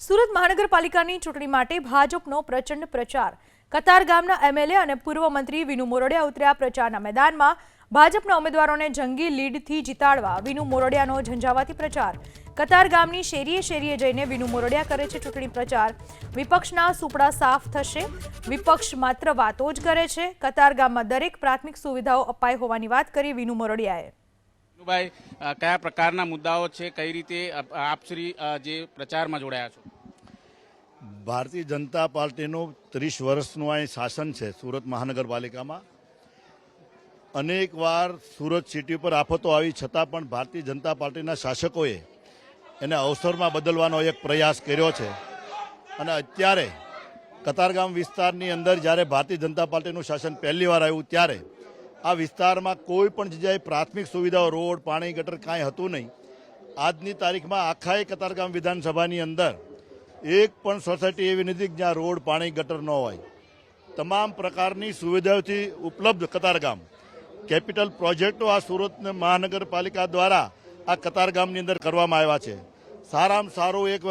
સુરત મહાનગરપાલિકાની ચૂંટણી માટે ભાજપનો પ્રચંડ પ્રચાર। કતારગામના એમએલએ અને પૂર્વ મંત્રી વિનુ મોરડિયા ઉતર્યા પ્રચારના મેદાનમાં। ભાજપના ઉમેદવારોને જંગી લીડથી જીતાડવા વિનુ મોરડિયાનો ઝંઝાવાતી પ્રચાર। કતારગામની શેરીએ શેરીએ જઈને વિનુ મોરડિયા કરે છે ચૂંટણી પ્રચાર। વિપક્ષના સુપડા સાફ થશે। વિપક્ષ માત્ર વાતો જ કરે છે। કતારગામમાં દરેક પ્રાથમિક સુવિધાઓ અપાઈ હોવાની વાત કરી વિનુ મોરડિયાએ। ભાઈ કયા પ્રકારના મુદ્દાઓ છે, કઈ રીતે આપ શ્રી જે પ્રચારમાં જોડાયા છો? ભારતીય જનતા પાર્ટીનું 30 વર્ષનું અહીં શાસન છે સુરત મહાનગરપાલિકામાં। અનેકવાર સુરત સિટી પર આફતો આવી છતાં પણ ભારતીય જનતા પાર્ટીના શાસકોએ એને અવસરમાં બદલવાનો એક પ્રયાસ કર્યો છે। અને અત્યારે કતારગામ વિસ્તારની અંદર જ્યારે ભારતીય જનતા પાર્ટીનું શાસન પહેલીવાર આવ્યું ત્યારે આ વિસ્તારમાં કોઈ પણ જગ્યાએ પ્રાથમિક સુવિધાઓ, રોડ, પાણી, ગટર કાંઈ હતું નહીં। આજની તારીખમાં આખા કતારગામ વિધાનસભાની અંદર એક પણ સોસાયટી એવી નથી જ્યાં રોડ, પાણી, ગટર ન હોય। તમામ પ્રકારની સુવિધાઓથી ઉપલબ્ધ કતારગામ કેપિટલ પ્રોજેક્ટો આ સુરત મહાનગરપાલિકા દ્વારા આ કતારગામની અંદર કરવામાં આવ્યા છે। સારામાં સારું એક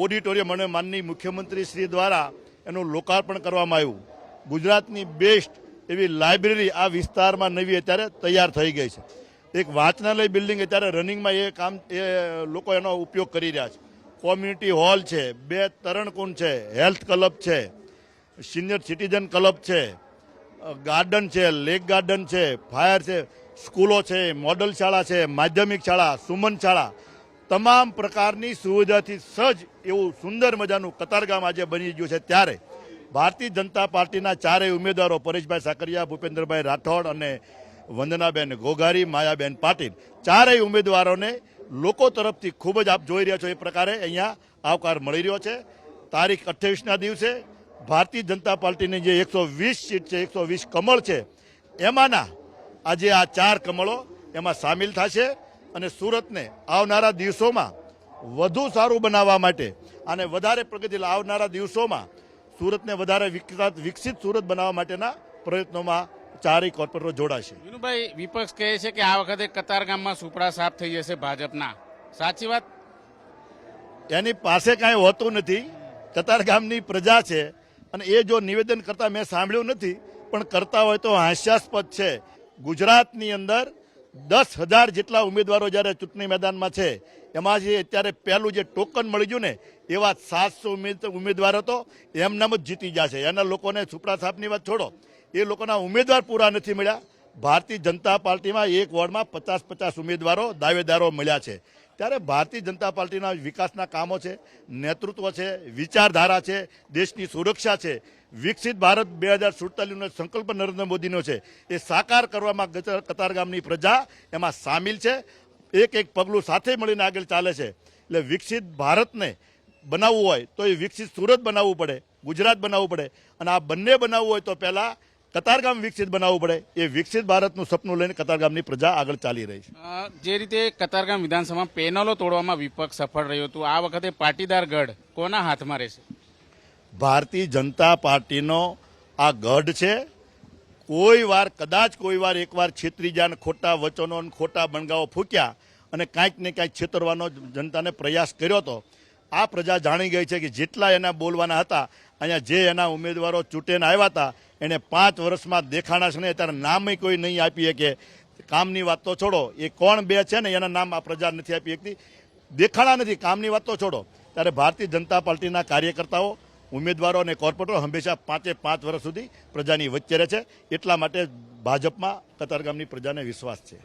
ઓડિટોરિયમ અને માનનીય મુખ્યમંત્રી શ્રી દ્વારા એનું લોકાર્પણ કરવામાં આવ્યું। ગુજરાતની બેસ્ટ એવી લાઇબ્રેરી આ વિસ્તારમાં નવી અત્યારે તૈયાર થઈ ગઈ છે। એક વાંચનાલય બિલ્ડિંગ અત્યારે રનિંગમાં એ લોકો એનો ઉપયોગ કરી રહ્યા છે। કોમ્યુનિટી હોલ છે, 2 તરણકુંડ છે, હેલ્થ ક્લબ છે, સિનિયર સિટીઝન ક્લબ છે, ગાર્ડન છે, લેક ગાર્ડન છે, ફાયર છે, સ્કૂલો છે, મોડલ શાળા છે, માધ્યમિક શાળા, સુમન શાળા, તમામ પ્રકારની સુવિધાથી સજ્જ એવું સુંદર મજાનું કતારગામ આજે બની ગયું છે। ત્યારે ભારતીય જનતા પાર્ટીના ચારેય ઉમેદવારો પરેશભાઈ સાકરિયા, ભૂપેન્દ્રભાઈ રાઠોડ અને વંદનાબેન ઘોઘારી, માયાબેન પાટીલ, ચારેય ઉમેદવારોને લોકો તરફથી ખૂબ જ આપ જોઈ રહ્યા છો એ પ્રકારે અહીંયા આવકાર મળી રહ્યો છે। તારીખ 28ના દિવસે ભારતીય જનતા પાર્ટીની જે 120 સીટ છે, 120 કમળ છે, એમાંના આજે આ 4 કમળો એમાં સામેલ થશે અને સુરતને આવનારા દિવસોમાં વધુ સારું બનાવવા માટે અને વધારે પ્રગતિ આવનારા દિવસોમાં સુરતને વધારે વિકસિત સુરત બનાવવા માટેના પ્રયત્નોમાં ચારેય કોર્પોરેટરો જોડાશે। વિનુભાઈ, વિપક્ષ કહે છે કે આ વખતે કતારગામમાં સુપડા સાફ થઈ જશે ભાજપના, સાચી વાત? એની પાસે કાંઈ હોતું નથી। કતારગામની પ્રજા છે અને એ જો નિવેદન કરતા મેં સાંભળ્યું નથી, પણ કરતા હોય તો હાસ્યાસ્પદ છે। ગુજરાતની અંદર 10,000 જેટલા ઉમેદવારો જ્યારે ચૂંટણી મેદાનમાં છે, એમાં જે અત્યારે પહેલું જે ટોકન મળી ગયું ને એવા 700 ઉમેદવારો તો એમનામ જ જીતી જશે। એના લોકોને સુપડા સાફની વાત છોડો, એ લોકોના ઉમેદવાર પૂરા નથી મળ્યા। ભારતીય જનતા પાર્ટીમાં એક વોર્ડમાં 50-50 ઉમેદવારો દાવેદારો મળ્યા છે। ત્યારે ભારતીય જનતા પાર્ટીના વિકાસના કામો છે, નેતૃત્વ છે, વિચારધારા છે, દેશની સુરક્ષા છે, વિકસિત ભારત 2047નો સંકલ્પ નરેન્દ્ર મોદીનો છે, એ સાકાર કરવામાં કતારગામની પ્રજા એમાં સામેલ છે। એક પગલું સાથે મળીને આગળ ચાલે છે। એટલે વિકસિત ભારતને બનાવવું હોય તો એ વિકસિત સુરત બનાવવું પડે, ગુજરાત બનાવવું પડે, અને આ બંને બનાવવું હોય તો પહેલાં કતારગામ વિકસિત બનાવવું પડે। એ વિકસિત ભારતનું સપનું લઈને કતારગામની પ્રજા આગળ ચાલી રહી છે। જે રીતે કતારગામ વિધાનસભામાં પેનલો તોડવામાં વિપક્ષ સફળ રહ્યું હતું, આ વખતે પાટીદાર ગઢ કોના હાથમાં રહેશે? ભારતીય જનતા પાર્ટીનો આ ગઢ છે। કોઈ વાર એકવાર છેતરી જાય, ખોટા વચનો, ખોટા બણગાઓ ફૂક્યા અને કાંઈક ને કાંઈક છેતરવાનો જનતાને પ્રયાસ કર્યો હતો। આ પ્રજા જાણી ગઈ છે કે જેટલા એના બોલવાના હતા, અહીંયા જે એના ઉમેદવારો ચૂંટીને આવ્યા હતા એને 5 વર્ષમાં દેખાણા છે ને અત્યારે નામ કોઈ નહીં આપી શકે। કામની વાત તો છોડો, એ કોણ બે છે ને એના નામ આ પ્રજા નથી આપી શકતી। દેખાણા નથી, કામની વાત તો છોડો। ત્યારે ભારતીય જનતા પાર્ટીના કાર્યકર્તાઓ, ઉમેદવારો અને કોર્પોરેટરો હંમેશા 5 વર્ષ સુધી પ્રજાની વચ્ચે રહે છે। એટલા માટે ભાજપમાં કતારગામની પ્રજાને વિશ્વાસ છે।